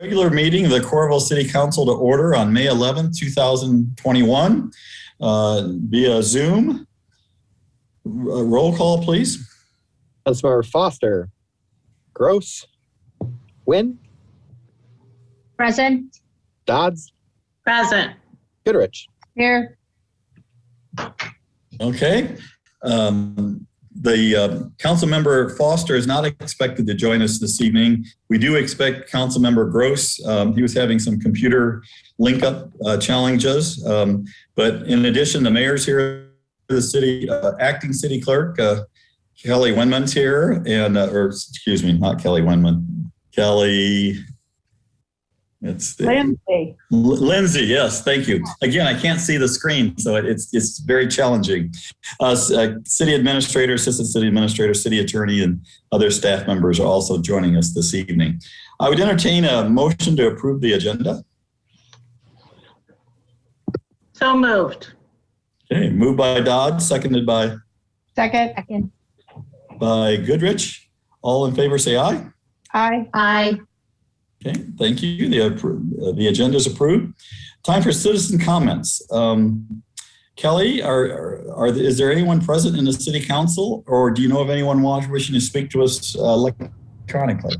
Regular meeting of the Coralville City Council to order on May 11th, 2021 via Zoom. Roll call, please. Councilmember Foster. Gross. Wynn. Present. Dodds. Present. Goodrich. Here. Okay. The Councilmember Foster is not expected to join us this evening. We do expect Councilmember Gross. He was having some computer link up challenges. But in addition, the mayor's here, the city acting city clerk, Kelly Winman's here, and or excuse me, not Kelly Winman, Kelly. Lindsay, yes, thank you. Again, I can't see the screen, so it's very challenging. City administrator, assistant city administrator, city attorney, and other staff members are also joining us this evening. I would entertain a motion to approve the agenda. So moved. Okay, moved by Dodd, seconded by? Second. By Goodrich. All in favor say aye. Aye. Aye. Okay, thank you. The agenda is approved. Time for citizen comments. Kelly, is there anyone present in the city council, or do you know of anyone wishing to speak to us electronically?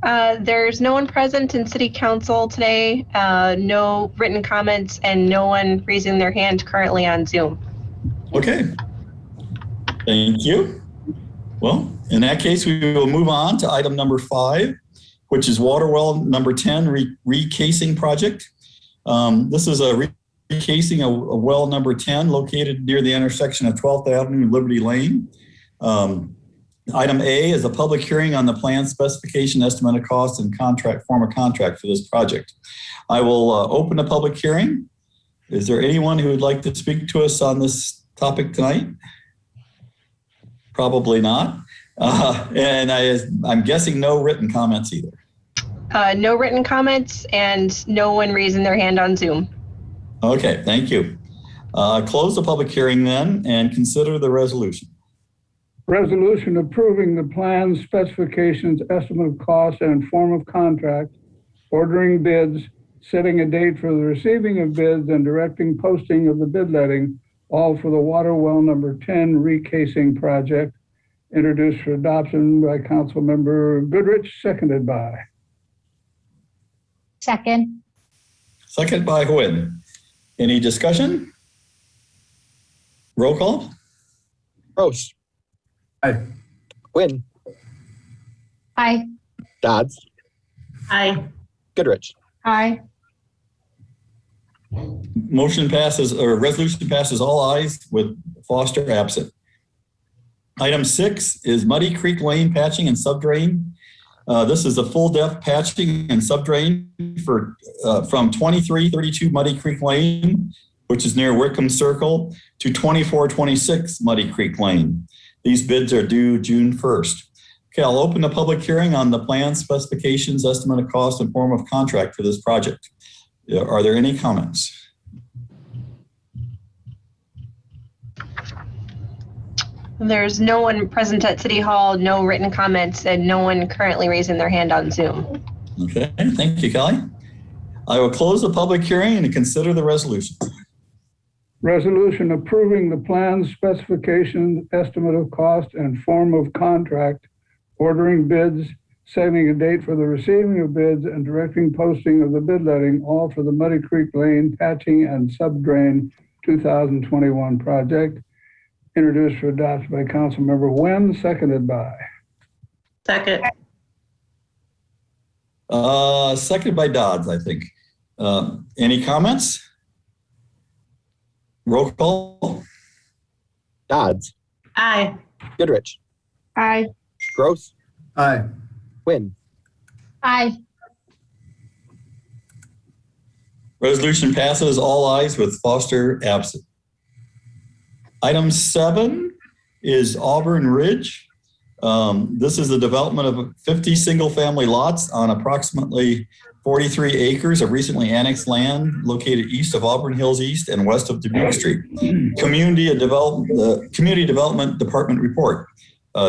There's no one present in city council today, no written comments, and no one raising their hand currently on Zoom. Okay, thank you. Well, in that case, we will move on to item number 5, which is water well number 10 recasing project. This is a recasing of well number 10 located near the intersection of 12th Avenue and Liberty Lane. Item A is a public hearing on the plan specification, estimate of cost, and form of contract for this project. I will open the public hearing. Is there anyone who would like to speak to us on this topic tonight? Probably not. And I'm guessing no written comments either. No written comments and no one raising their hand on Zoom. Okay, thank you. Close the public hearing then and consider the resolution. Resolution approving the plans, specifications, estimate of cost, and form of contract, ordering bids, setting a date for the receiving of bids, and directing posting of the bid letting, all for the water well number 10 recasing project, introduced for adoption by Councilmember Goodrich, seconded by? Second. Second by Wynn. Any discussion? Roll call. Gross. Aye. Wynn. Aye. Dodds. Aye. Goodrich. Aye. Motion passes, or resolution passes all ayes with Foster absent. Item 6 is Muddy Creek Lane patching and subdrain. This is a full depth patching and subdrain from 2332 Muddy Creek Lane, which is near Wickham Circle, to 2426 Muddy Creek Lane. These bids are due June 1st. Okay, I'll open the public hearing on the plan, specifications, estimate of cost, and form of contract for this project. Are there any comments? There's no one present at City Hall, no written comments, and no one currently raising their hand on Zoom. Okay, thank you, Kelly. I will close the public hearing and consider the resolution. Resolution approving the plans, specifications, estimate of cost, and form of contract, ordering bids, setting a date for the receiving of bids, and directing posting of the bid letting, all for the Muddy Creek Lane patching and subdrain 2021 project, introduced for adoption by Councilmember Wynn, seconded by? Second. Seconded by Dodds, I think. Any comments? Roll call. Dodds. Aye. Goodrich. Aye. Gross. Aye. Wynn. Aye. Resolution passes all ayes with Foster absent. Item 7 is Auburn Ridge. This is the development of 50 single-family lots on approximately 43 acres of recently annexed land located east of Auburn Hills East and west of Dubuque Street. Community Development Department report.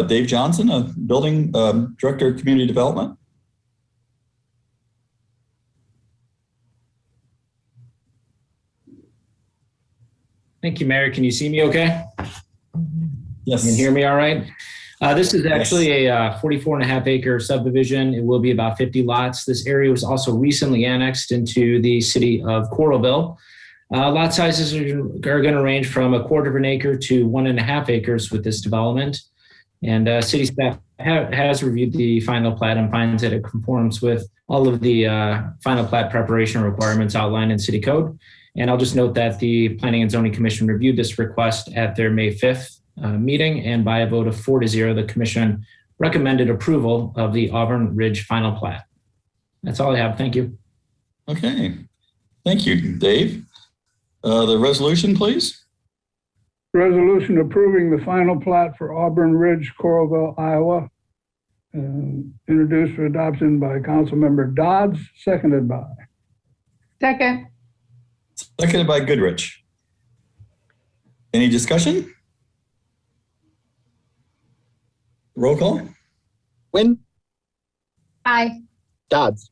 Dave Johnson, Building Director of Community Development. Thank you, Mayor. Can you see me okay? Yes. You can hear me all right? This is actually a 44.5 acre subdivision. It will be about 50 lots. This area was also recently annexed into the city of Coralville. Lot sizes are going to range from 1/4 of an acre to 1.5 acres with this development. And city staff has reviewed the final plat and finds that it conforms with all of the final plat preparation requirements outlined in city code. And I'll just note that the Planning and Zoning Commission reviewed this request at their May 5th meeting, and by a vote of 4-0, the commission recommended approval of the Auburn Ridge final plat. That's all I have. Thank you. Okay. Thank you, Dave. The resolution, please. Resolution approving the final plat for Auburn Ridge, Coralville, Iowa. Introduced for adoption by Councilmember Dodds, seconded by. Second. Seconded by Goodrich. Any discussion? Roll call. Wynn, Aye. Dodds,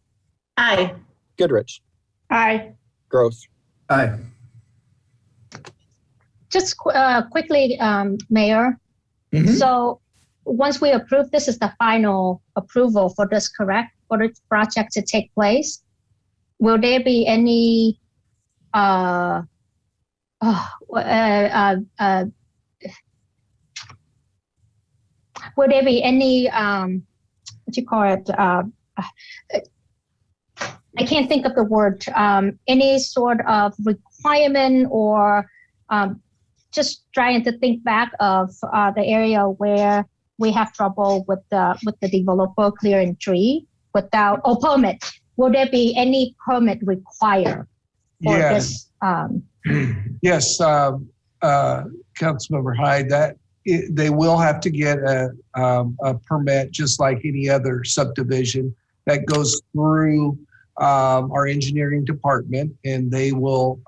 Aye. Goodrich, Aye. Gross. Aye. Just quickly, Mayor. Mhm. So once we approve, this is the final approval for this, correct? For the project to take place? Will there be any will there be any what you call it? I can't think of the word. Any sort of requirement or just trying to think back of the area where we have trouble with the developer clearing tree without permit. Will there be any permit required for this? Yes, Councilmember Hyde, they will have to get a permit just like any other subdivision that goes through our engineering department, and they will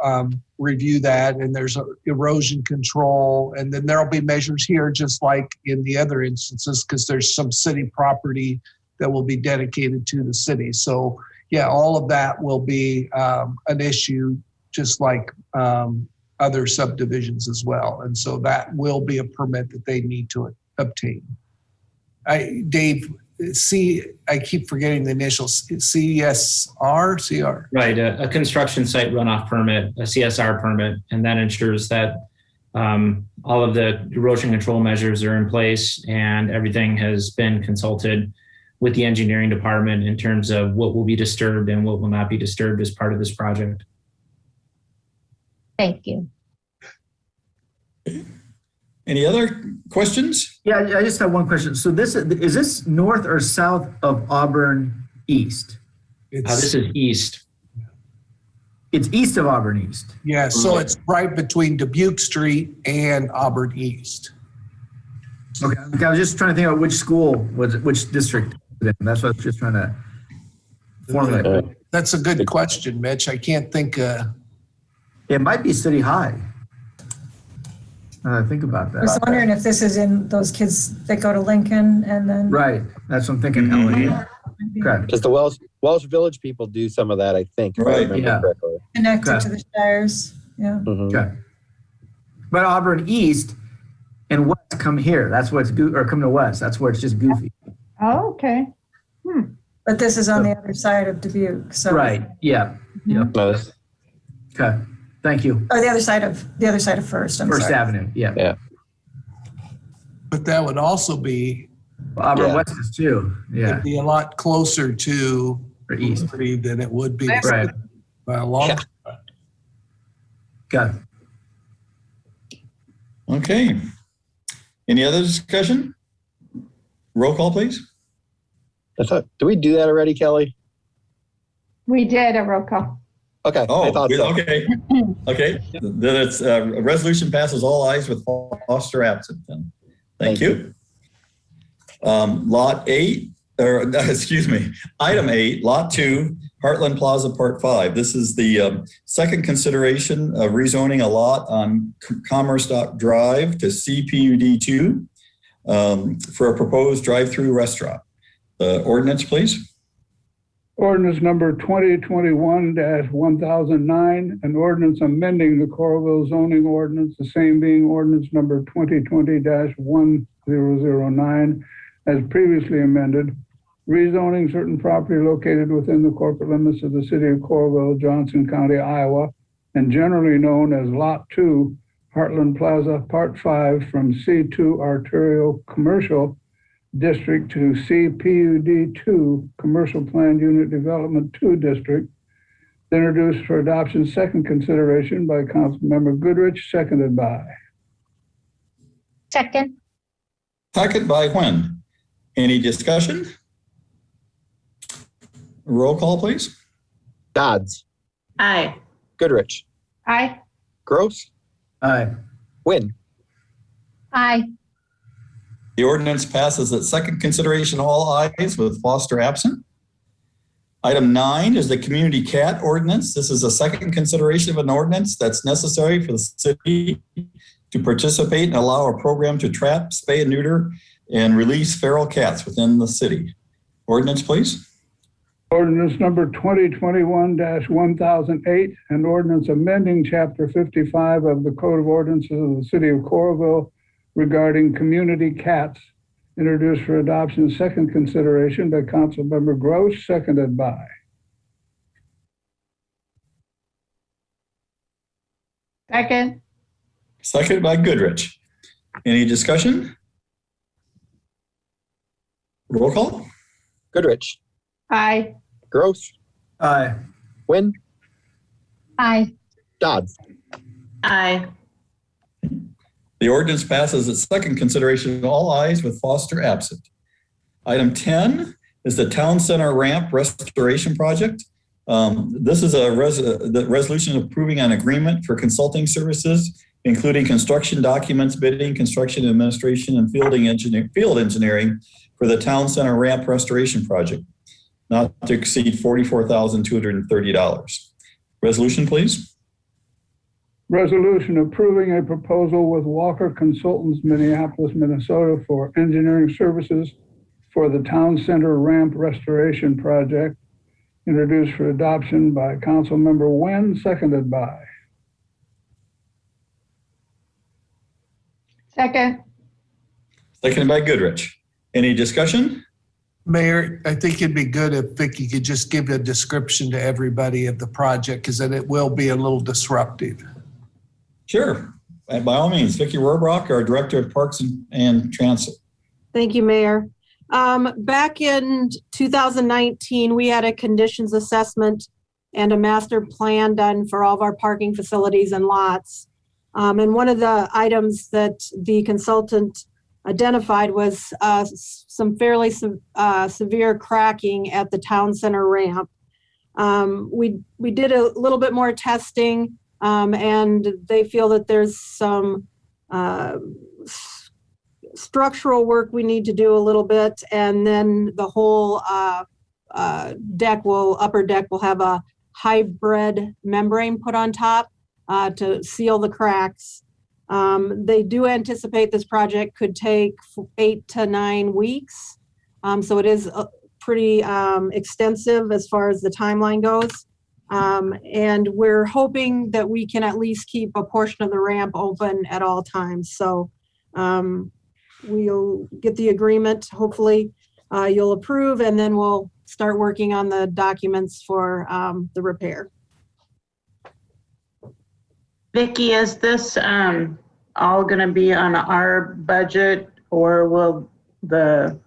review that, and there's erosion control, and then there'll be measures here just like in the other instances because there's some city property that will be dedicated to the city. So yeah, all of that will be an issue just like other subdivisions as well. And so that will be a permit that they need to obtain. Dave, I keep forgetting the initials, CSR? Right, a construction site runoff permit, a CSR permit, and that ensures that all of the erosion control measures are in place and everything has been consulted with the engineering department in terms of what will be disturbed and what will not be disturbed as part of this project. Thank you. Any other questions? Yeah, I just have one question. So is this north or south of Auburn East? This is east. It's east of Auburn East. Yeah, so it's right between Dubuque Street and Auburn East. Okay, I was just trying to think about which school, which district. That's what I was just trying to formulate. That's a good question, Mitch. I can't think. It might be City High. Think about that. I was wondering if this is in those kids that go to Lincoln and then. Right, that's what I'm thinking. LA. Okay. Because the Welsh Village people do some of that, I think. Right. If I remember correctly. Connected to the Shires, yeah. Mhm. Okay. But Auburn East and West come here. That's what's or come to West. That's where it's just goofy. Oh, okay. But this is on the other side of Dubuque, so. Right. Yeah. Yeah. No, Okay. Thank you. Or the other side of First, I'm First sorry. Avenue. Yeah. yeah. But that would also be, Auburn Yeah. West is too. Yeah. it'd be a lot closer to Or East. Liberty than it would be Right. by a long time. Got it. Okay. Any other discussion? Roll call, please. Did we do that already, Kelly? We did a roll call. Okay. I thought so. Okay. Okay. Then it's a resolution passes all ayes with Foster absent then. Thank you. Lot 8, or excuse me, item 8, Lot 2, Heartland Plaza Part 5. This is the second consideration of rezoning a lot on Commerce Drive to CPUD 2 for a proposed drive-through restaurant. Ordinance, please. Ordinance number 2021-1009, an ordinance amending the Coralville zoning ordinance, the same being ordinance number 2020-1009, as previously amended, rezoning certain property located within the corporate limits of the city of Coralville, Johnson County, Iowa, and generally known as Lot 2, Heartland Plaza, Part 5, from C2 Arterial Commercial District to CPUD 2, Commercial Plan Unit Development 2 District, introduced for adoption, second consideration by Councilmember Goodrich, seconded by. Second. Second by Quinn. Any discussion? Roll call, please. Dodds. Aye. Goodrich. Aye. Gross. Aye. Wynn. Aye. The ordinance passes at second consideration, all ayes, with Foster absent. Item 9 is the community cat ordinance. This is a second consideration of an ordinance that's necessary for the city to participate and allow a program to trap, spay, and neuter, and release feral cats within the city. Ordinance, please. Ordinance number 2021-1008, an ordinance amending Chapter 55 of the Code of Ordinances of the City of Coralville regarding community cats, introduced for adoption, second consideration by Councilmember Gross, seconded by. Second. Seconded by Goodrich. Any discussion? Roll call. Goodrich. Aye. Gross. Aye. Wynn. Aye. Dodds. Aye. The ordinance passes its second consideration, all ayes, with Foster absent. Item 10 is the Town Center Ramp Restoration Project. This is the resolution approving an agreement for consulting services, including construction documents, bidding, construction administration, and field engineering for the Town Center Ramp Restoration Project, not to exceed $44,230. Resolution, please. Resolution approving a proposal with Walker Consultants, Minneapolis, Minnesota, for engineering services for the Town Center Ramp Restoration Project, introduced for adoption by Councilmember Wynn, seconded by. Second. Seconded by Goodrich. Any discussion? Mayor, I think it'd be good if Vicki could just give a description to everybody of the project, because then it will be a little disruptive. Sure. And by all means, Vicki Rohrbrock, our Director of Parks and Transit. Thank you, Mayor. Back in 2019, we had a conditions assessment and a master plan done for all of our parking facilities and lots. And one of the items that the consultant identified was some fairly severe cracking at the Town Center ramp. We did a little bit more testing, and they feel that there's some structural work we need to do a little bit, and then the whole upper deck will have a hybrid membrane put on top to seal the cracks. They do anticipate this project could take 8 to 9 weeks. So it is pretty extensive as far as the timeline goes. And we're hoping that we can at least keep a portion of the ramp open at all times. So we'll get the agreement. Hopefully you'll approve, and then we'll start working on the documents for the repair. Vicki, is this all going to be on our budget, or will the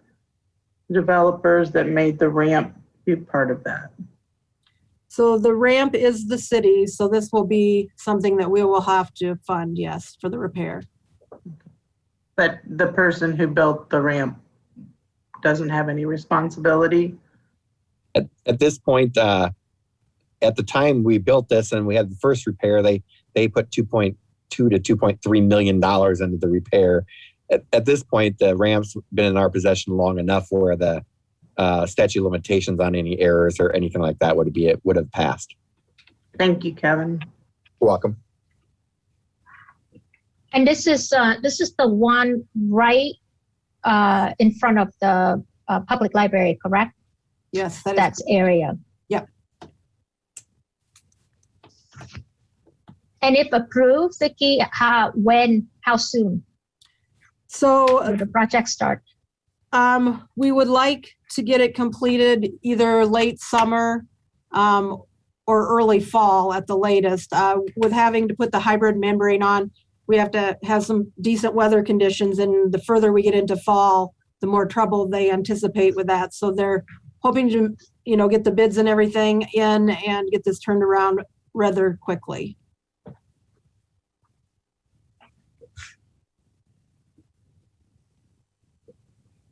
developers that made the ramp be part of that? So the ramp is the city, so this will be something that we will have to fund, yes, for the repair. But the person who built the ramp doesn't have any responsibility? At this point, at the time we built this and we had the first repair, they put $2.2 to $2.3 million into the repair. At this point, the ramp's been in our possession long enough where the statute of limitations on any errors or anything like that would have passed. Thank you, Kevin. You're welcome. And this is the one right in front of the public library, correct? Yes, that is. That's area. Yep. And if approved, Vicki, how soon So will the project start? we would like to get it completed either late summer or early fall at the latest. With having to put the hybrid membrane on, we have to have some decent weather conditions, and the further we get into fall, the more trouble they anticipate with that. So they're hoping to, get the bids and everything in and get this turned around rather quickly.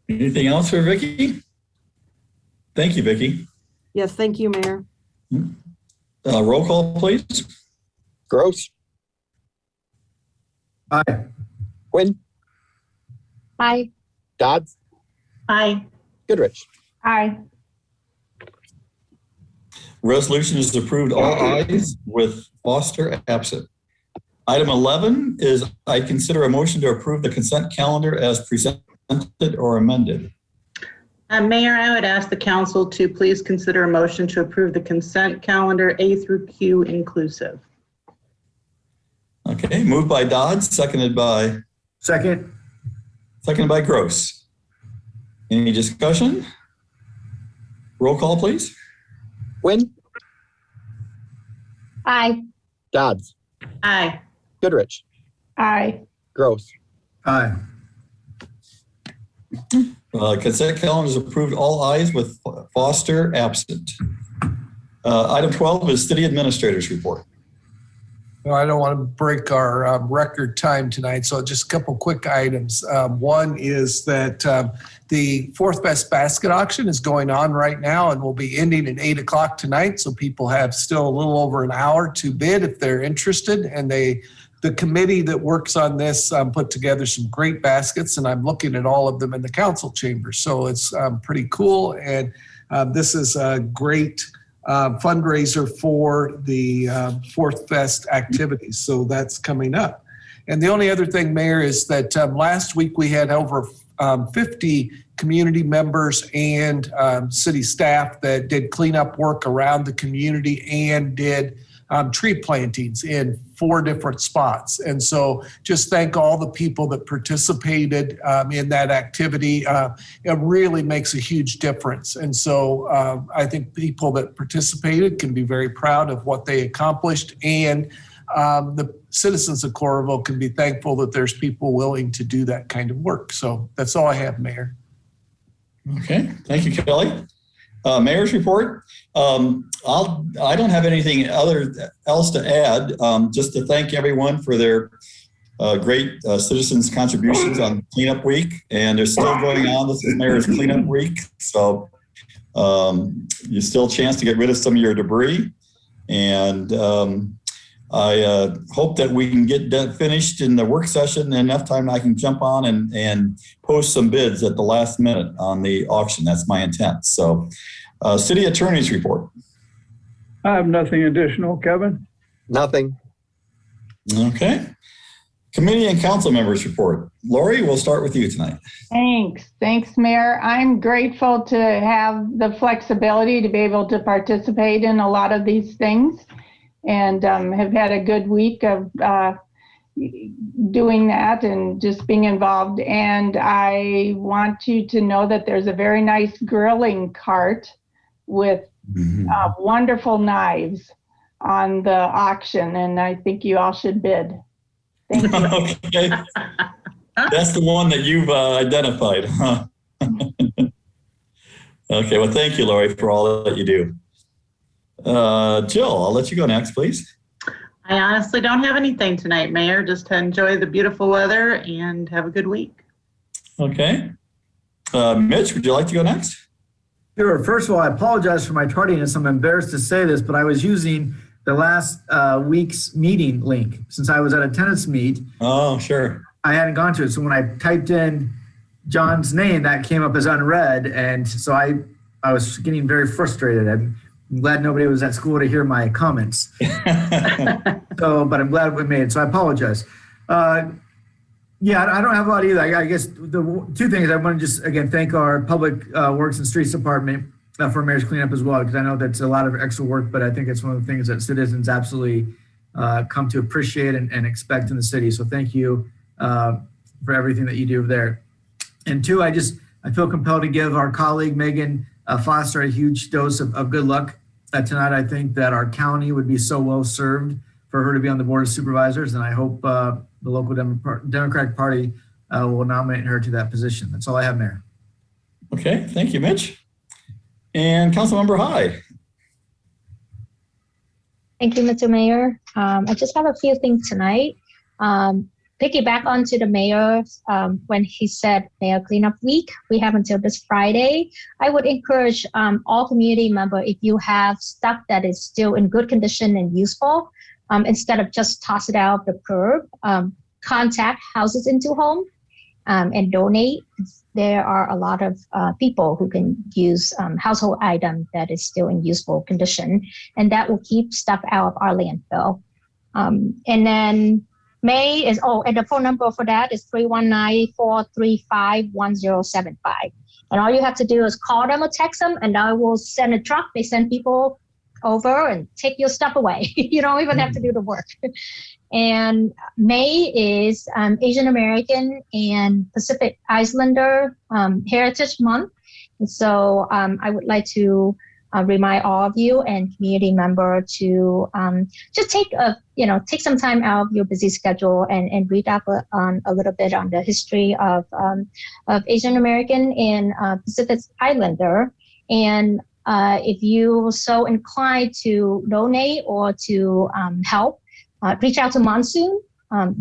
Anything else for Vicki? Thank you, Vicki. Yes, thank you, Mayor. Roll call, please. Gross. Aye. Quinn. Aye. Dodds. Aye. Goodrich. Aye. Resolution is approved, all ayes, with Foster absent. Item 11 is I consider a motion to approve the consent calendar as presented or amended. Mayor, I would ask the council to please consider a motion to approve the consent calendar A through Q inclusive. Okay, moved by Dodds, seconded by Second. Gross. Any discussion? Roll call, please. Quinn. Aye. Dodds. Aye. Goodrich. Aye. Gross. Aye. Consent calendar is approved, all ayes, with Foster absent. Item 12 is city administrator's report. Well, I don't want to break our record time tonight, so just a couple quick items. One is that the fourth best basket auction is going on right now and will be ending at 8 o'clock tonight. So people have still a little over an hour to bid if they're interested. And the committee that works on this put together some great baskets, and I'm looking at all of them in the council chamber. So it's pretty cool. And this is a great fundraiser for the Fourth Fest activities. So that's coming up. And the only other thing, Mayor, is that last week we had over 50 community members and city staff that did cleanup work around the community and did tree plantings in 4 different spots. And so just thank all the people that participated in that activity. It really makes a huge difference. And so I think people that participated can be very proud of what they accomplished, and the citizens of Coralville can be thankful that there's people willing to do that kind of work. So that's all I have, Mayor. Okay, thank you, Kelly. Mayor's report. I don't have anything else to add, just to thank everyone for their great citizens' contributions on cleanup week. And they're still going on. This is Mayor's cleanup week. So you still a chance to get rid of some of your debris. And I hope that we can get that finished in the work session in enough time I can jump on and post some bids at the last minute on the auction. That's my intent. So city attorney's report. I have nothing additional. Kevin? Nothing. Okay. Committee and council members report. Lori, we'll start with you tonight. Thanks, Mayor. I'm grateful to have the flexibility to be able to participate in a lot of these things, and have had a good week of doing that and just being involved. And I want you to know that there's a very nice grilling cart with wonderful knives on the auction, and I think you all should bid. Thank you. Okay. That's the one that you've identified, huh? Okay, well, thank you, Lori, for all that you do. Jill, I'll let you go next, please. I honestly don't have anything tonight, Mayor. Just enjoy the beautiful weather and have a good week. Okay. Mitch, would you like to go next? Sure. First of all, I apologize for my tardiness. I'm embarrassed to say this, but I was using the last week's meeting link since I was at a tennis meet. Oh, sure. I hadn't gone to it. So when I typed in John's name, that came up as unread. And so I was getting very frustrated. I'm glad nobody was at school to hear my comments. But I'm glad we made it. So I apologize. Yeah, I don't have a lot either. I guess the 2 things I want to just, again, thank our Public Works and Streets Department for mayor's cleanup as well, because I know that's a lot of extra work, but I think it's one of the things that citizens absolutely come to appreciate and expect in the city. So thank you for everything that you do there. And two, I feel compelled to give our colleague Megan Foster a huge dose of good luck tonight. I think that our county would be so well served for her to be on the Board of Supervisors, and I hope the local Democratic Party will nominate her to that position. That's all I have, Mayor. Okay, thank you, Mitch. And Councilmember High. Thank you, Mr. Mayor. I just have a few things tonight. Piggyback onto the mayor when he said Mayor Cleanup Week, we have until this Friday. I would encourage all community members, if you have stuff that is still in good condition and useful, instead of just toss it out the curb, contact Houses into Home and donate. There are a lot of people who can use household item that is still in useful condition, and that will keep stuff out of our landfill. And then May is, and the phone number for that is 319-435-1075. And all you have to do is call them or text them, and I will send a truck. They send people over and take your stuff away. You don't even have to do the work. And May is Asian American and Pacific Islander Heritage Month. And so I would like to remind all of you and community member to just take some time out of your busy schedule and read up on a little bit on the history of Asian American and Pacific Islander. And if you're so inclined to donate or to help, reach out to Monsoon.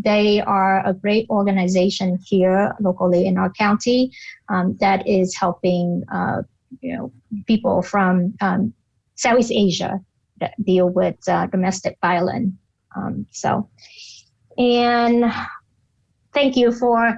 They are a great organization here locally in our county that is helping people from Southeast Asia that deal with domestic violence. And thank you for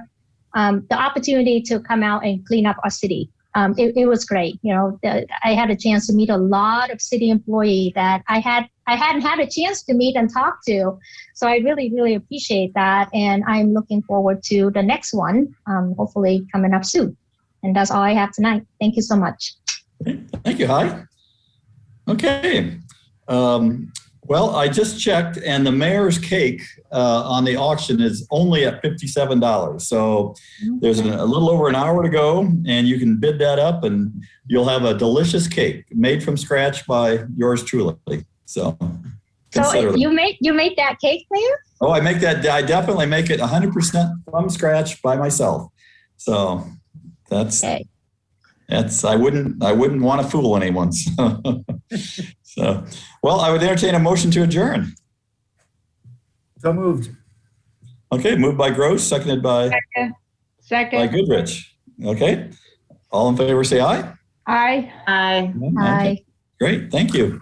the opportunity to come out and clean up our city. It was great. I had a chance to meet a lot of city employees that I hadn't had a chance to meet and talk to. So I really, really appreciate that. And I'm looking forward to the next one, hopefully coming up soon. And that's all I have tonight. Thank you so much. Thank you, Hi. Okay. Well, I just checked, and the mayor's cake on the auction is only at $57. So there's a little over an hour to go, and you can bid that up, and you'll have a delicious cake made from scratch by yours truly. So you made that cake, Mayor? Oh, I definitely make it 100% from scratch by myself. So that's. Okay. I wouldn't want to fool anyone. So, well, I would entertain a motion to adjourn. So moved. Okay, moved by Gross, seconded by Second. By Goodrich. Okay, all in favor say aye. Aye. Okay. Great, thank you.